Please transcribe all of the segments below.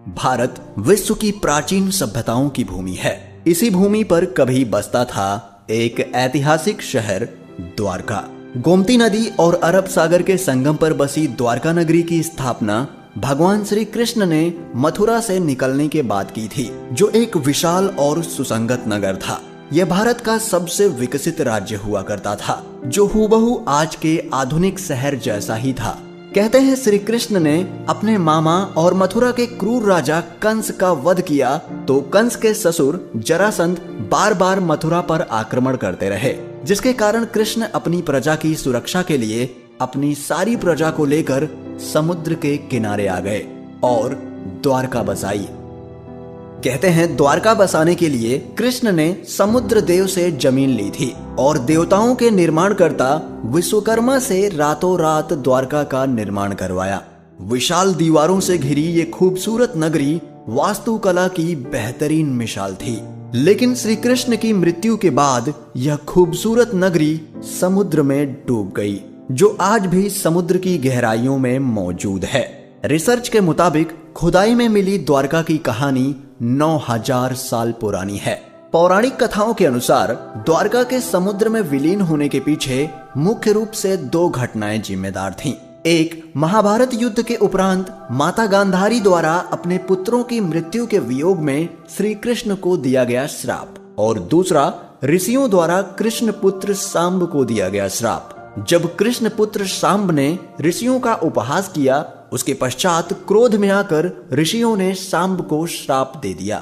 भारत विश्व की प्राचीन सभ्यताओं की भूमि है। इसी भूमि पर कभी बसता था एक ऐतिहासिक शहर द्वारका। गोमती नदी और अरब सागर के संगम पर बसी द्वारका नगरी की स्थापना भगवान श्री कृष्ण ने मथुरा से निकलने के बाद की थी, जो एक विशाल और सुसंगत नगर था। यह भारत का सबसे विकसित राज्य हुआ करता था, जो हूबहू आज के आधुनिक शहर जैसा ही था। कहते हैं श्री कृष्ण ने अपने मामा और मथुरा के क्रूर राजा कंस का वध किया तो कंस के ससुर जरासंध बार बार मथुरा पर आक्रमण करते रहे, जिसके कारण कृष्ण अपनी प्रजा की सुरक्षा के लिए अपनी सारी प्रजा को लेकर समुद्र के किनारे आ गए और द्वारका बसाई। कहते हैं द्वारका बसाने के लिए कृष्ण ने समुद्र देव से जमीन ली थी और देवताओं के निर्माणकर्ता विश्वकर्मा से रातों रात द्वारका का निर्माण करवाया। विशाल दीवारों से घिरी ये खूबसूरत नगरी वास्तुकला की बेहतरीन मिसाल थी, लेकिन श्री कृष्ण की मृत्यु के बाद यह खूबसूरत नगरी समुद्र में डूब गई, जो आज भी समुद्र की गहराइयों में मौजूद है। रिसर्च के मुताबिक खुदाई में मिली द्वारका की कहानी 9000 साल पुरानी है। पौराणिक कथाओं के अनुसार द्वारका के समुद्र में विलीन होने के पीछे मुख्य रूप से 2 घटनाएं जिम्मेदार थीं। एक, महाभारत युद्ध के उपरांत माता गांधारी द्वारा अपने पुत्रों की मृत्यु के वियोग में श्री कृष्ण को दिया गया श्राप, और दूसरा, ऋषियों द्वारा कृष्ण पुत्र सांब को दिया गया श्राप। जब कृष्ण पुत्र सांब ने ऋषियों का उपहास किया, उसके पश्चात क्रोध में आकर ऋषियों ने सांब को श्राप दे दिया।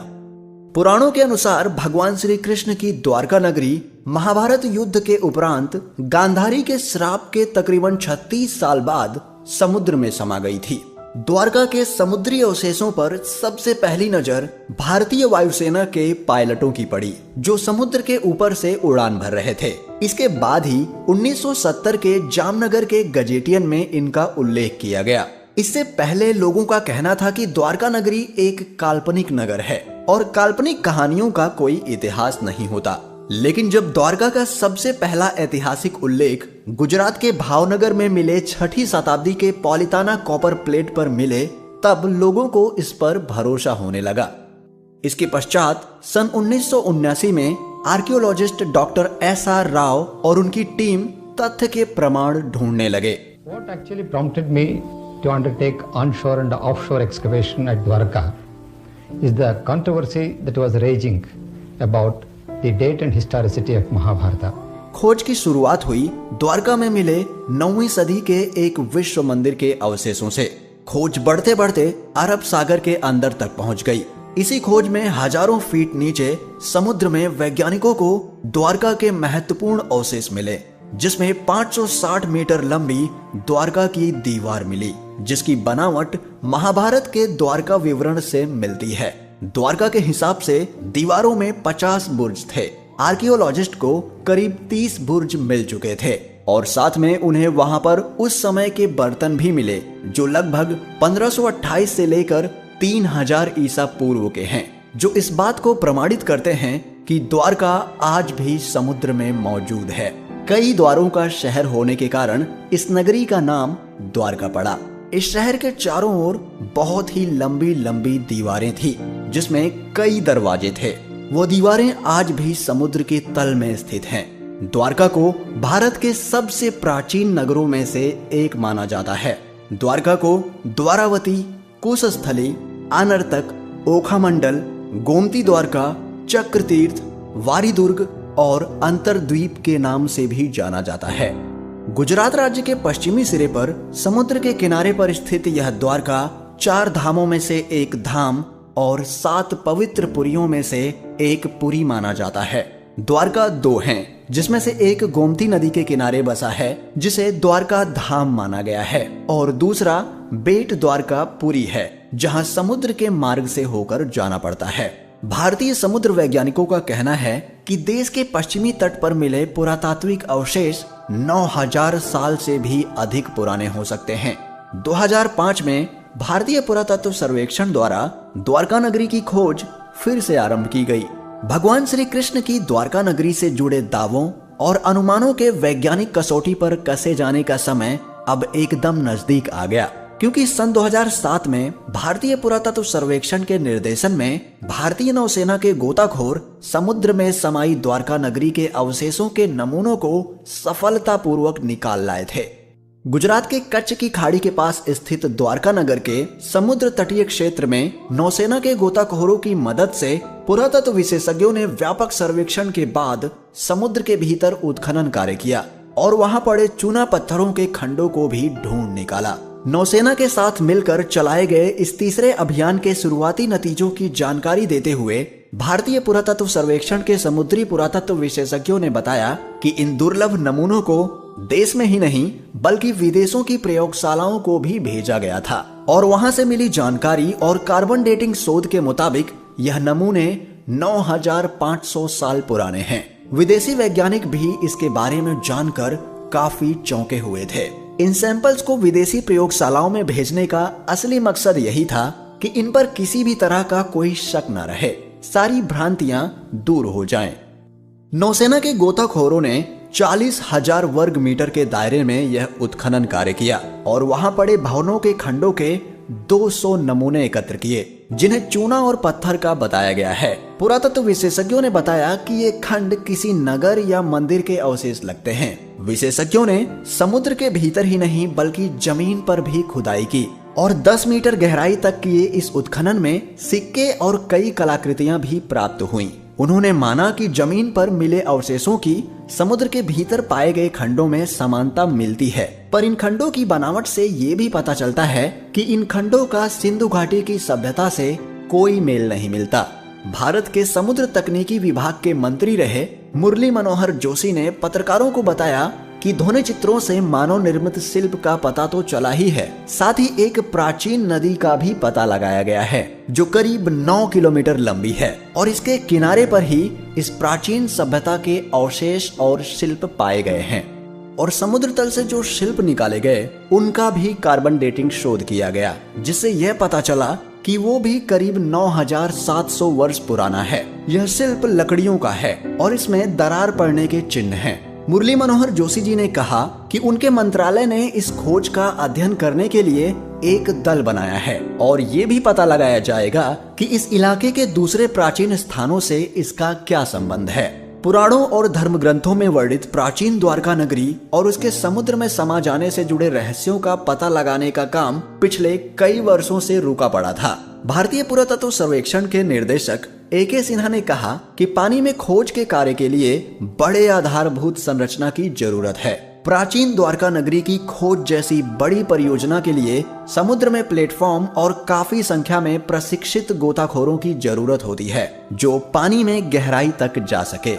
पुराणों के अनुसार भगवान श्री कृष्ण की द्वारका नगरी महाभारत युद्ध के उपरांत गांधारी के श्राप के तकरीबन 36 साल बाद समुद्र में समा गई थी। द्वारका के समुद्री अवशेषों पर सबसे पहली नजर भारतीय वायुसेना के पायलटों की पड़ी, जो समुद्र के ऊपर से उड़ान भर रहे थे। इसके बाद ही 1970 के जामनगर के गजेटियन में इनका उल्लेख किया गया। इससे पहले लोगों का कहना था कि द्वारका नगरी एक काल्पनिक नगर है और काल्पनिक कहानियों का कोई इतिहास नहीं होता। लेकिन जब द्वारका का सबसे पहला ऐतिहासिक उल्लेख गुजरात के भावनगर में मिले 6ठी शताब्दी के पॉलिताना कॉपर प्लेट पर मिले, तब लोगों को इस पर भरोसा होने लगा। इसके पश्चात सन 1979 में आर्कियोलॉजिस्ट डॉक्टर SR राव और उनकी टीम तथ्य के प्रमाण ढूंढने लगे। What actually prompted me to undertake onshore and offshore excavation at Dwarka is the controversy that was raging about the date and historicity of Mahabharata. खोज की शुरुआत हुई द्वारका में मिले 9वीं सदी के एक विश्व मंदिर के अवशेषों से। खोज बढ़ते बढ़ते अरब सागर के अंदर तक पहुंच गई। इसी खोज में हजारों फीट नीचे समुद्र में वैज्ञानिकों को द्वारका के महत्वपूर्ण अवशेष मिले, जिसमें 560 मीटर लंबी द्वारका की दीवार मिली, जिसकी बनावट महाभारत के द्वारका विवरण से मिलती है। द्वारका के हिसाब से दीवारों में 50 बुर्ज थे। आर्कियोलॉजिस्ट को करीब 30 बुर्ज मिल चुके थे और साथ में उन्हें वहां पर उस समय के बर्तन भी मिले, जो लगभग 1528 से लेकर 3000 ईसा पूर्व के हैं, जो इस बात को प्रमाणित करते हैं कि द्वारका आज भी समुद्र में मौजूद है। कई द्वारों का शहर होने के कारण इस नगरी का नाम द्वारका पड़ा। इस शहर के चारों ओर बहुत ही लंबी लंबी दीवारें थी, जिसमें कई दरवाजे थे। वो दीवारें आज भी समुद्र के तल में स्थित हैं। द्वारका को भारत के सबसे प्राचीन नगरों में से एक माना जाता है। द्वारका को द्वारावती, कुशस्थली, आनर्तक, ओखामंडल, गोमती द्वारका, चक्रतीर्थ, वारीदुर्ग और अंतरद्वीप के नाम से भी जाना जाता है। गुजरात राज्य के पश्चिमी सिरे पर समुद्र के किनारे पर स्थित यह द्वारका 4 धामों में से एक धाम और 7 पवित्र पुरियों में से एक पुरी माना जाता है। द्वारका 2 हैं, जिसमें से एक गोमती नदी के किनारे बसा है, जिसे द्वारका धाम माना गया है, और दूसरा बेट द्वारका पुरी है, जहां समुद्र के मार्ग से होकर जाना पड़ता है। भारतीय समुद्र वैज्ञानिकों का कहना है कि देश के पश्चिमी तट पर मिले पुरातात्विक अवशेष 9000 साल से भी अधिक पुराने हो सकते हैं। 2005 में भारतीय पुरातत्व सर्वेक्षण द्वारा द्वारका नगरी की खोज फिर से आरंभ की गई। भगवान श्री कृष्ण की द्वारका नगरी से जुड़े दावों और अनुमानों के वैज्ञानिक कसौटी पर कसे जाने का समय अब एकदम नजदीक आ गया। क्योंकि सन 2007 में भारतीय पुरातत्व सर्वेक्षण के निर्देशन में भारतीय नौसेना के गोताखोर समुद्र में समाई द्वारका नगरी के अवशेषों के नमूनों को सफलतापूर्वक निकाल लाए थे। गुजरात के कच्छ की खाड़ी के पास स्थित द्वारका नगर के समुद्र तटीय क्षेत्र में नौसेना के गोताखोरों की मदद से पुरातत्व विशेषज्ञों ने व्यापक सर्वेक्षण के बाद समुद्र के भीतर उत्खनन कार्य किया और वहां पड़े चूना पत्थरों के खंडों को भी ढूंढ निकाला। नौसेना के साथ मिलकर चलाए गए इस तीसरे अभियान के शुरुआती नतीजों की जानकारी देते हुए भारतीय पुरातत्व सर्वेक्षण के समुद्री पुरातत्व विशेषज्ञों ने बताया कि इन दुर्लभ नमूनों को देश में ही नहीं बल्कि विदेशों की प्रयोगशालाओं को भी भेजा गया था और वहां से मिली जानकारी और कार्बन डेटिंग शोध के मुताबिक यह नमूने 9500 साल पुराने हैं। विदेशी वैज्ञानिक भी इसके बारे में जानकर काफी चौंके हुए थे। इन सैंपल्स को विदेशी प्रयोगशालाओं में भेजने का असली मकसद यही था कि इन पर किसी भी तरह का कोई शक न रहे, सारी भ्रांतियां दूर हो जाएं। नौसेना के गोताखोरों ने 40,000 वर्ग मीटर के दायरे में यह उत्खनन कार्य किया और वहां पड़े भवनों के खंडों के 200 नमूने एकत्र किए जिन्हें चूना और पत्थर का बताया गया है। पुरातत्व विशेषज्ञों ने बताया कि ये खंड किसी नगर या मंदिर के अवशेष लगते हैं। विशेषज्ञों ने समुद्र के भीतर ही नहीं बल्कि जमीन पर भी खुदाई की और 10 मीटर गहराई तक किए इस उत्खनन में सिक्के और कई कलाकृतियां भी प्राप्त हुईं। उन्होंने माना कि जमीन पर मिले अवशेषों की समुद्र के भीतर पाए गए खंडों में समानता मिलती है, पर इन खंडों की बनावट से ये भी पता चलता है कि इन खंडों का सिंधु घाटी की सभ्यता से कोई मेल नहीं मिलता। भारत के समुद्र तकनीकी विभाग के मंत्री रहे मुरली मनोहर जोशी ने पत्रकारों को बताया कि ध्वनि चित्रों से मानव निर्मित शिल्प का पता तो चला ही है, साथ ही एक प्राचीन नदी का भी पता लगाया गया है जो करीब 9 किलोमीटर लंबी है और इसके किनारे पर ही इस प्राचीन सभ्यता के अवशेष और शिल्प पाए गए हैं और समुद्र तल से जो शिल्प निकाले गए उनका भी कार्बन डेटिंग शोध किया गया, जिससे यह पता चला कि वो भी करीब 9700 वर्ष पुराना है। यह शिल्प लकड़ियों का है और इसमें दरार पड़ने के चिन्ह हैं। मुरली मनोहर जोशी जी ने कहा कि उनके मंत्रालय ने इस खोज का अध्ययन करने के लिए एक दल बनाया है और ये भी पता लगाया जाएगा कि इस इलाके के दूसरे प्राचीन स्थानों से इसका क्या संबंध है। पुराणों और धर्म ग्रंथों में वर्णित प्राचीन द्वारका नगरी और उसके समुद्र में समा जाने से जुड़े रहस्यों का पता लगाने का काम पिछले कई वर्षों से रुका पड़ा था। भारतीय पुरातत्व सर्वेक्षण के निर्देशक AK सिन्हा ने कहा कि पानी में खोज के कार्य के लिए बड़े आधारभूत संरचना की जरूरत है। प्राचीन द्वारका नगरी की खोज जैसी बड़ी परियोजना के लिए समुद्र में प्लेटफॉर्म और काफी संख्या में प्रशिक्षित गोताखोरों की जरूरत होती है जो पानी में गहराई तक जा सके।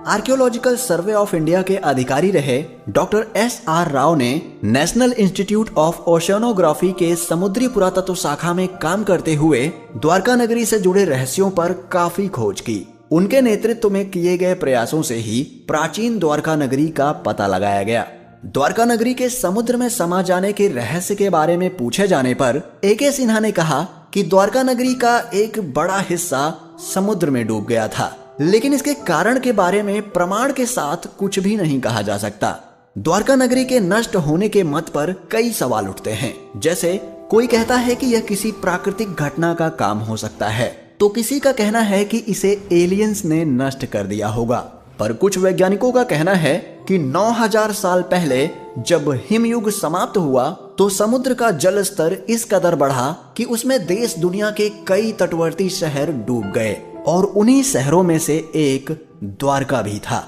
आर्कियोलॉजिकल सर्वे ऑफ इंडिया के अधिकारी रहे डॉक्टर SR राव ने नेशनल इंस्टीट्यूट ऑफ ओशियानोग्राफी के समुद्री पुरातत्व शाखा में काम करते हुए द्वारका नगरी से जुड़े रहस्यों पर काफी खोज की। उनके नेतृत्व में किए गए प्रयासों से ही प्राचीन द्वारका नगरी का पता लगाया गया। द्वारका नगरी के समुद्र में समा जाने के रहस्य के बारे में पूछे जाने पर AK सिन्हा ने कहा कि द्वारका नगरी का एक बड़ा हिस्सा समुद्र में डूब गया था, लेकिन इसके कारण के बारे में प्रमाण के साथ कुछ भी नहीं कहा जा सकता। द्वारका नगरी के नष्ट होने के मत पर कई सवाल उठते हैं, जैसे कोई कहता है कि यह किसी प्राकृतिक घटना का काम हो सकता है, तो किसी का कहना है कि इसे एलियंस ने नष्ट कर दिया होगा, पर कुछ वैज्ञानिकों का कहना है कि 9000 साल पहले जब हिमयुग समाप्त हुआ तो समुद्र का जल स्तर इस कदर बढ़ा कि उसमें देश दुनिया के कई तटवर्ती शहर डूब गए और उन्हीं शहरों में से एक द्वारका भी था।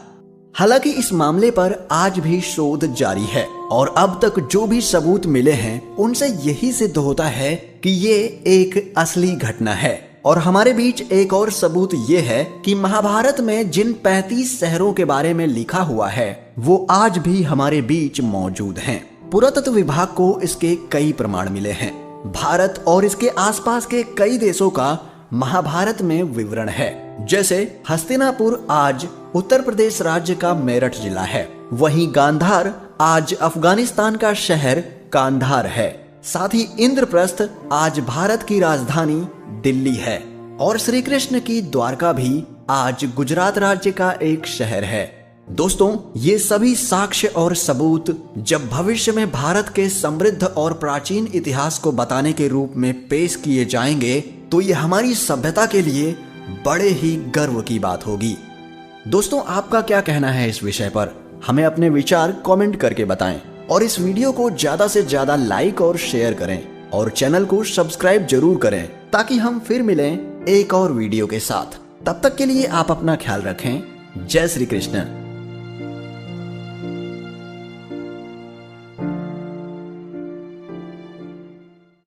हालांकि इस मामले पर आज भी शोध जारी है और अब तक जो भी सबूत मिले हैं उनसे यही सिद्ध होता है कि ये एक असली घटना है। और हमारे बीच एक और सबूत ये है कि महाभारत में जिन 35 शहरों के बारे में लिखा हुआ है वो आज भी हमारे बीच मौजूद हैं। पुरातत्व विभाग को इसके कई प्रमाण मिले हैं। भारत और इसके आसपास के कई देशों का महाभारत में विवरण है, जैसे हस्तिनापुर आज उत्तर प्रदेश राज्य का मेरठ जिला है, वहीं गांधार आज अफगानिस्तान का शहर कांधार है, साथ ही इंद्रप्रस्थ आज भारत की राजधानी दिल्ली है और श्री कृष्ण की द्वारका भी आज गुजरात राज्य का एक शहर है। दोस्तों, ये सभी साक्ष्य और सबूत जब भविष्य में भारत के समृद्ध और प्राचीन इतिहास को बताने के रूप में पेश किए जाएंगे तो ये हमारी सभ्यता के लिए बड़े ही गर्व की बात होगी। दोस्तों, आपका क्या कहना है इस विषय पर? हमें अपने विचार कमेंट करके बताएं और इस वीडियो को ज्यादा से ज्यादा लाइक और शेयर करें और चैनल को सब्सक्राइब जरूर करें ताकि हम फिर मिलें एक और वीडियो के साथ। तब तक के लिए आप अपना ख्याल रखें। जय श्री कृष्ण।